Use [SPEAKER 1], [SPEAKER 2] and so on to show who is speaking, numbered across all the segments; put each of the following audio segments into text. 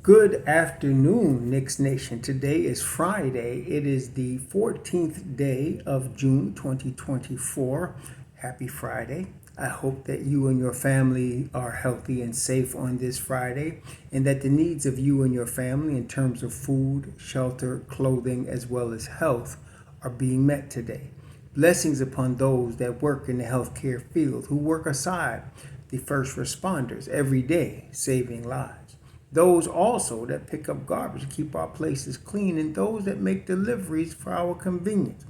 [SPEAKER 1] Good afternoon, Knicks Nation. Today is Friday. It is the 14th day of June 2024. Happy Friday. I hope that you and your family are healthy and safe on this Friday, and that the needs of you and your family in terms of food, shelter, clothing, as well as health are being met today. Blessings upon those that work in the healthcare field, who work aside the first responders every day, saving lives. Those also that pick up garbage, keep our places clean, and those that make deliveries for our convenience.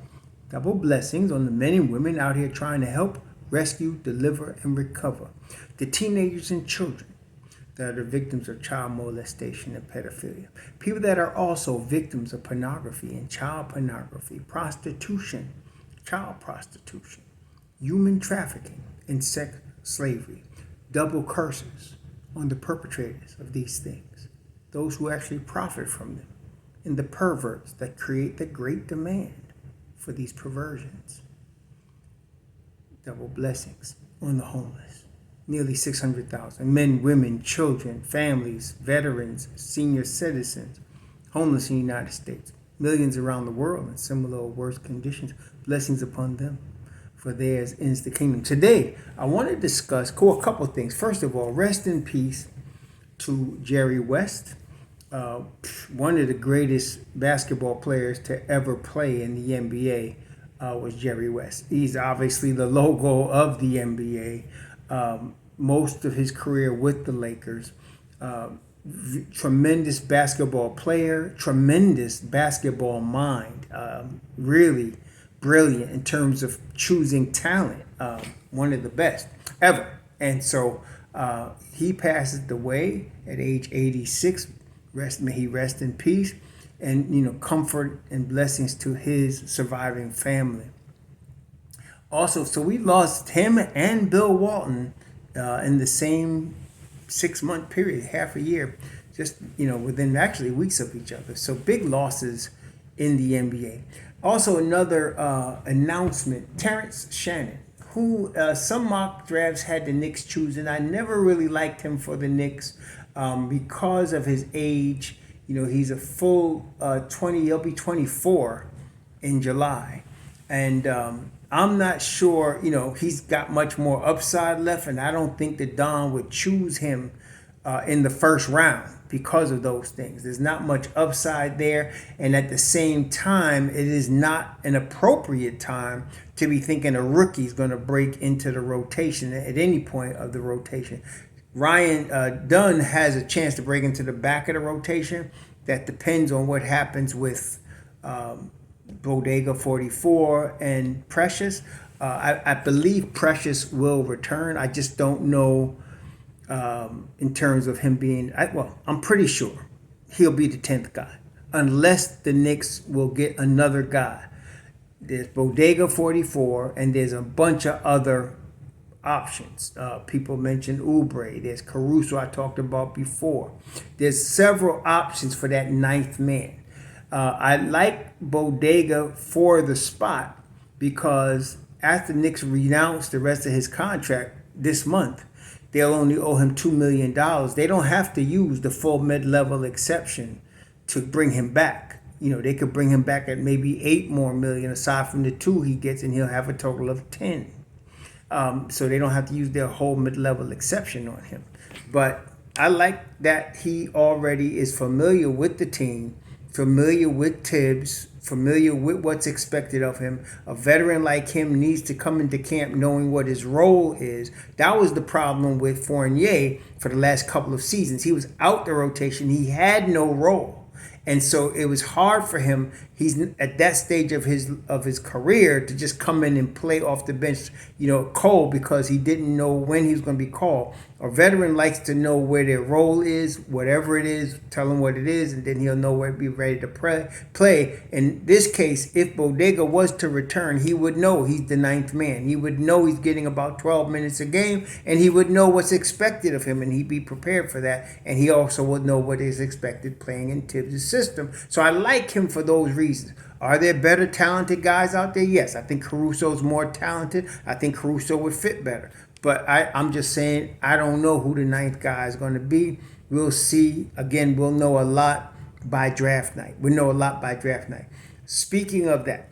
[SPEAKER 1] Double blessings on the men and women out here trying to help, rescue, deliver, and recover. The teenagers and children that are the victims of child molestation and pedophilia. People that are also victims of pornography and child pornography, prostitution, child prostitution, human trafficking, and sex slavery. Double curses on the perpetrators of these things, those who actually profit from them, and the perverts that create the great demand for these perversions. Double blessings on the homeless. Nearly 600,000 men, women, children, families, veterans, senior citizens, homeless in the United States. Millions around the world in similar or worse conditions. Blessings upon them, for theirs is the kingdom. Today, I want to discuss a couple of things. First of all, rest in peace to Jerry West, one of the greatest basketball players to ever play in the NBA. Was Jerry West. He's obviously the logo of the NBA. Most of his career with the Lakers. Tremendous basketball player, tremendous basketball mind. Really brilliant in terms of choosing talent. One of the best ever. And so he passes away at age 86. May he rest in peace. And, comfort and blessings to his surviving family. Also, so we lost him and Bill Walton in the same 6-month period, half a year, just, within actually weeks of each other. So big losses in the NBA. Also, another announcement, Terrence Shannon, who some mock drafts had the Knicks choosing. I never really liked him for the Knicks because of his age. He's a full 20, he'll be 24 in July. And I'm not sure, he's got much more upside left. And I don't think that Don would choose him in the first round because of those things. There's not much upside there. And at the same time, it is not an appropriate time to be thinking a rookie's going to break into the rotation at any point of the rotation. Ryan Dunn has a chance to break into the back of the rotation. That depends on what happens with Bodega 44 and Precious. I believe Precious will return. I just don't know in terms of him being, I'm pretty sure he'll be the 10th guy. Unless the Knicks will get another guy. There's Bodega 44 and there's a bunch of other options. People mentioned Oubre. There's Caruso I talked about before. There's several options for that 9th man. I like Bodega for the spot because after Knicks renounce the rest of his contract this month, they'll only owe him $2 million. They don't have to use the full mid-level exception to bring him back. They could bring him back at maybe $8 more million aside from the 2 he gets, and he'll have a total of 10. So they don't have to use their whole mid-level exception on him. But I like that he already is familiar with the team, familiar with Tibbs, familiar with what's expected of him. A veteran like him needs to come into camp knowing what his role is. That was the problem with Fournier for the last couple of seasons. He was out the rotation. He had no role. And so it was hard for him. He's at that stage of his career to just come in and play off the bench, cold, because he didn't know when he was going to be called. A veteran likes to know where their role is, whatever it is, tell him what it is, and then he'll know where to be ready to play. In this case, if Bodega was to return, he would know he's the 9th man. He would know he's getting about 12 minutes a game, and he would know what's expected of him, and he'd be prepared for that. And he also would know what is expected playing in Tibbs' system. So I like him for those reasons. Are there better talented guys out there? Yes, I think Caruso's more talented. I think Caruso would fit better. But I'm just saying, I don't know who the 9th guy is going to be. We'll see. Again, we'll know a lot by draft night. We'll know a lot by draft night. Speaking of that,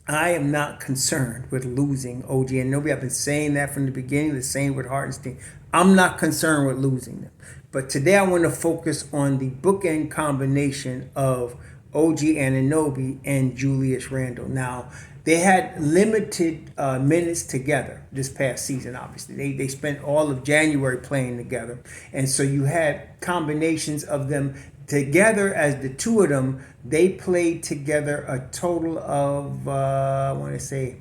[SPEAKER 1] I am not concerned with losing OG and Anunoby. I've been saying that from the beginning, the same with Hartenstein. I'm not concerned with losing them. But today I want to focus on the bookend combination of OG Anunoby and Julius Randle. Now, they had limited minutes together this past season, obviously. They spent all of January playing together. And so you had combinations of them together as the two of them. They played together a total of, I want to say,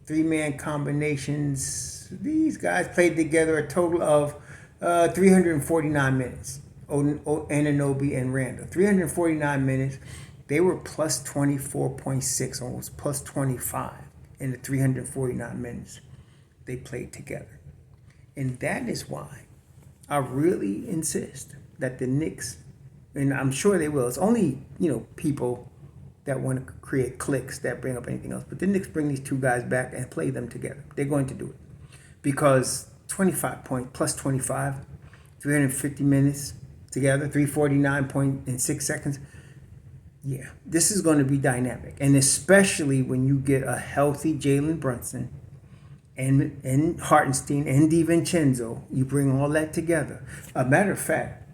[SPEAKER 1] 3-man combinations. These guys played together a total of 349 minutes. Anunoby and Randle. 349 minutes. They were plus 24.6, almost plus 25 in the 349 minutes they played together. And that is why I really insist that the Knicks, and I'm sure they will, it's only, people that want to create cliques that bring up anything else, but the Knicks bring these two guys back and play them together. They're going to do it. Because 25 point plus 25, 350 minutes together, 349.6 seconds. Yeah, this is going to be dynamic. And especially when you get a healthy Jalen Brunson and Hartenstein and DiVincenzo, you bring all that together. A matter of fact,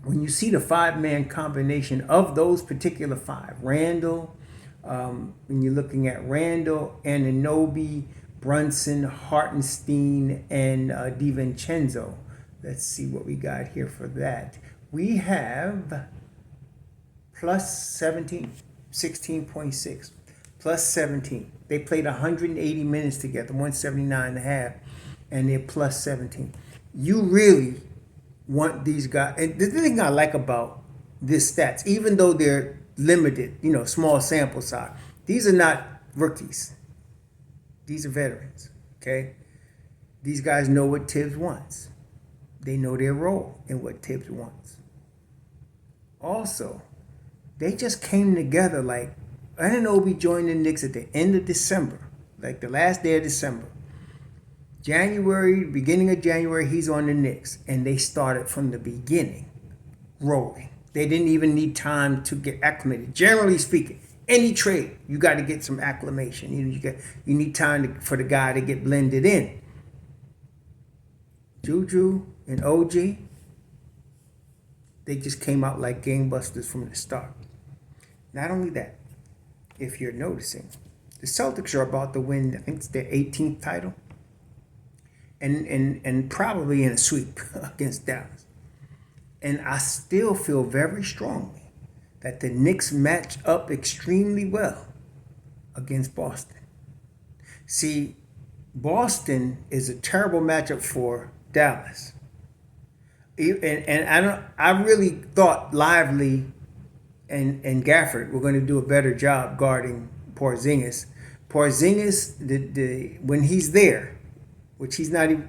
[SPEAKER 1] when you see the 5-man combination of those particular 5, Randle, when you're looking at Randle, Anunoby, Brunson, Hartenstein, and DiVincenzo. Let's see what we got here for that. We have plus 17, 16.6, plus 17. They played 180 minutes together, 179 and a half, and they're plus 17. You really want these guys. And the thing I like about this stats, even though they're limited, small sample size, these are not rookies. These are veterans, okay? These guys know what Tibbs wants. They know their role in what Tibbs wants. Also, they just came together like Anunoby joined the Knicks at the end of December, like the last day of December. January, beginning of January, he's on the Knicks, and they started from the beginning rolling. They didn't even need time to get acclimated. Generally speaking, any trade, you got to get some acclimation. You need time for the guy to get blended in. Juju and OG, they just came out like gangbusters from the start. Not only that, if you're noticing, the Celtics are about to win, I think it's their 18th title, and probably in a sweep against Dallas. And I still feel very strongly that the Knicks match up extremely well against Boston. See, Boston is a terrible matchup for Dallas. And I really thought Lively and Gafford were going to do a better job guarding Porzingis. Porzingis, when he's there, which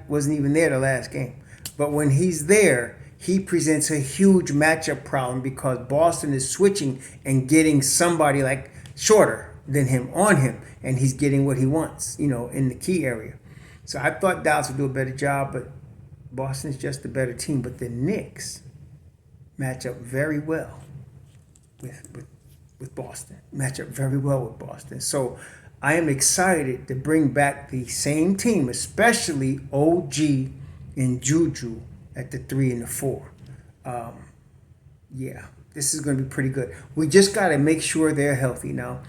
[SPEAKER 1] wasn't even there the last game, but when he's there, he presents a huge matchup problem because Boston is switching and getting somebody like shorter than him on him, and he's getting what he wants, in the key area. So I thought Dallas would do a better job, but Boston's just a better team. But the Knicks match up very well with Boston. Match up very well with Boston. So I am excited to bring back the same team, especially OG and Juju at the 3 and the 4. Yeah, this is going to be pretty good. We just got to make sure they're healthy. Now,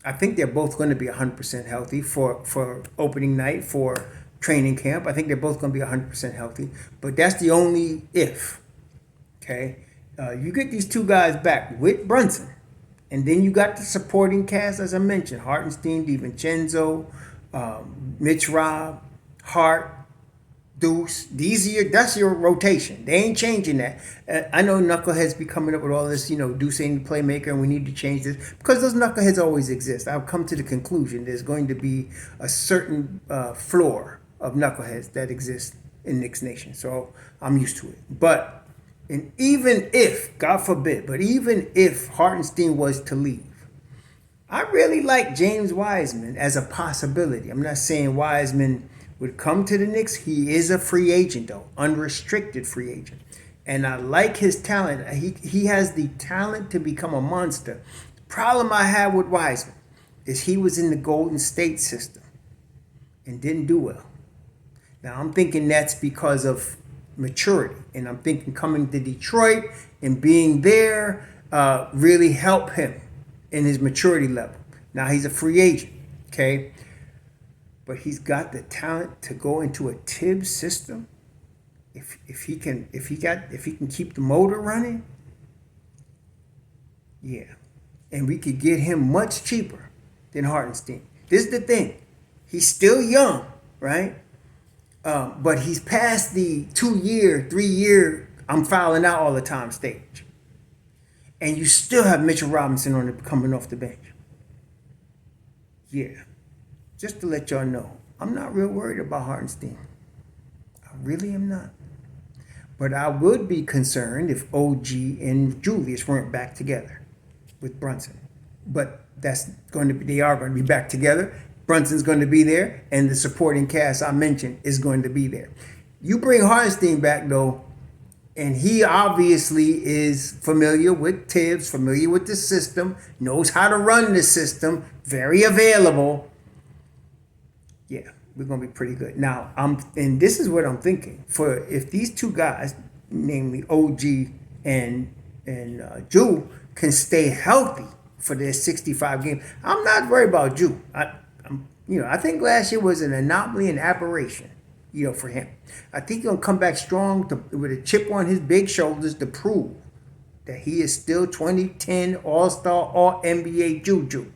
[SPEAKER 1] I think they're both going to be 100% healthy for opening night, for training camp. I think they're both going to be 100% healthy. But that's the only if. Okay? You get these two guys back with Brunson. And then you got the supporting cast, as I mentioned. Hartenstein, DiVincenzo, Mitch Robb, Hart, Deuce. That's your rotation. They ain't changing that. I know knuckleheads be coming up with all this, Deuce ain't the playmaker and we need to change this. Because those knuckleheads always exist. I've come to the conclusion there's going to be a certain floor of knuckleheads that exist in Knicks Nation. So I'm used to it. But even if, God forbid, but even if Hartenstein was to leave, I really like James Wiseman as a possibility. I'm not saying Wiseman would come to the Knicks. He is a free agent, though, unrestricted free agent. And I like his talent. He has the talent to become a monster. The problem I had with Wiseman is he was in the Golden State system and didn't do well. Now I'm thinking that's because of maturity, and I'm thinking coming to Detroit and being there really helped him in his maturity level. Now he's a free agent, okay, but he's got the talent to go into a Tibbs system. If he can keep the motor running, yeah, and we could get him much cheaper than Hartenstein. This is the thing. He's still young, right? But he's past the 2-year, 3-year, I'm fouling out all the time stage. And you still have Mitchell Robinson coming off the bench. Yeah. Just to let y'all know, I'm not real worried about Hartenstein. I really am not. But I would be concerned if OG and Julius weren't back together with Brunson. But they are going to be back together. Brunson's going to be there, and the supporting cast I mentioned is going to be there. You bring Hartenstein back, though, and he obviously is familiar with Tibbs, familiar with the system, knows how to run the system, very available. Yeah, we're going to be pretty good. Now, and this is what I'm thinking. If these two guys, namely OG and Ju, can stay healthy for their 65 games, I'm not worried about Ju. I think last year was an anomaly and aberration, for him. I think he'll come back strong with a chip on his big shoulders to prove that he is still 2010 All-Star, All-NBA Juju.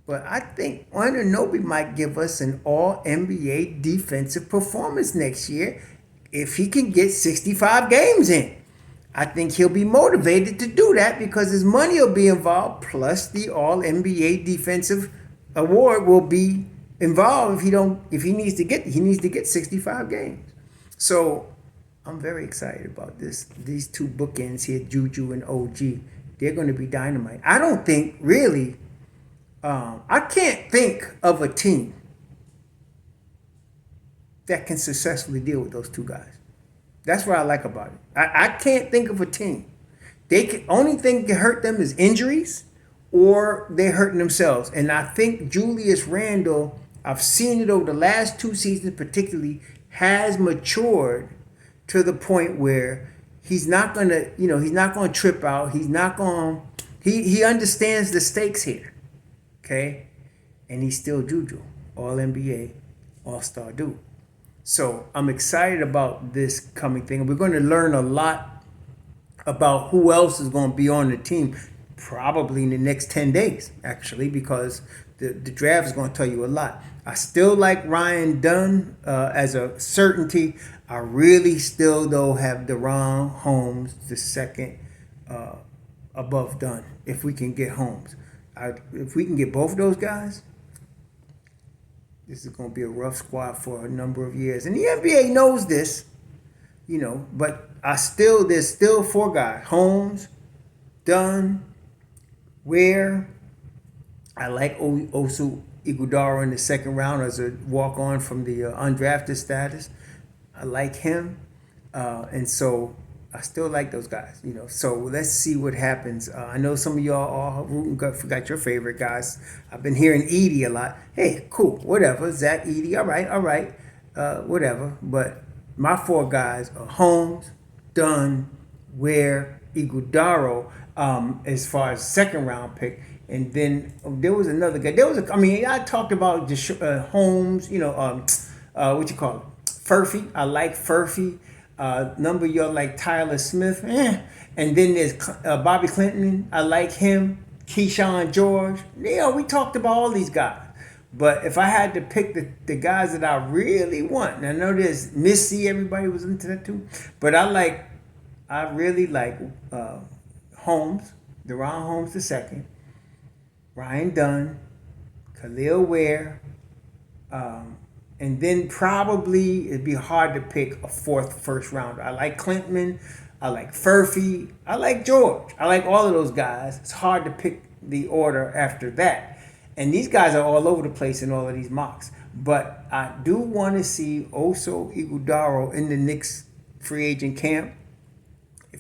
[SPEAKER 1] But I think Anunoby might give us an All-NBA defensive performance next year if he can get 65 games in. I think he'll be motivated to do that because his money will be involved, plus the All-NBA defensive award will be involved if he needs to get 65 games. So I'm very excited about these two bookends here, Juju and OG. They're going to be dynamite. I don't think really I can't think of a team that can successfully deal with those two guys. That's what I like about it. I can't think of a team. Only thing that can hurt them is injuries, or they're hurting themselves. And I think Julius Randle, I've seen it over the last 2 seasons particularly, has matured to the point where he's not gonna trip out. He understands the stakes here. Okay? And he's still Juju, All-NBA, All-Star dude. So I'm excited about this coming thing. We're going to learn a lot about who else is going to be on the team probably in the next 10 days, actually, because the draft is going to tell you a lot. I still like Ryan Dunn as a certainty. I really still, though, have DeRon Holmes, the second above Dunn, if we can get Holmes. If we can get both of those guys, this is going to be a rough squad for a number of years. And the NBA knows this, but there's still 4 guys. Holmes, Dunn, Ware. I like Osu Iguodala in the second round as a walk-on from the undrafted status. I like him. And so I still like those guys, So let's see what happens. I know some of y'all are rooting, forgot your favorite guys. I've been hearing Edie a lot. Hey, cool, whatever. Zach Edie, all right, whatever. But my 4 guys are Holmes, Dunn, Ware, Iguodala, as far as second round pick. And then there was another guy. I talked about Holmes, what you call it? Furphy. I like Furphy. Number of y'all like Tyler Smith. And then there's Bobby Clinton. I like him. Keyshawn George. We talked about all these guys. But if I had to pick the guys that I really want, and I know there's Missy, everybody was into that too. But I really like Holmes, DeRon Holmes II, Ryan Dunn, Khalil Ware, and then probably it'd be hard to pick a 4th first rounder. I like Clinton, I like Furphy, I like George. I like all of those guys. It's hard to pick the order after that. And these guys are all over the place in all of these mocks. But I do want to see Oso Iguodala in the Knicks free agent camp.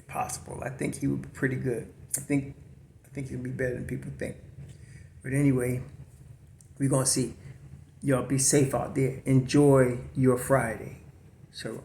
[SPEAKER 1] possible. I think he would be pretty good. I think he'll be better than people think. But anyway, we're gonna see. Y'all be safe out there. Enjoy your Friday. So.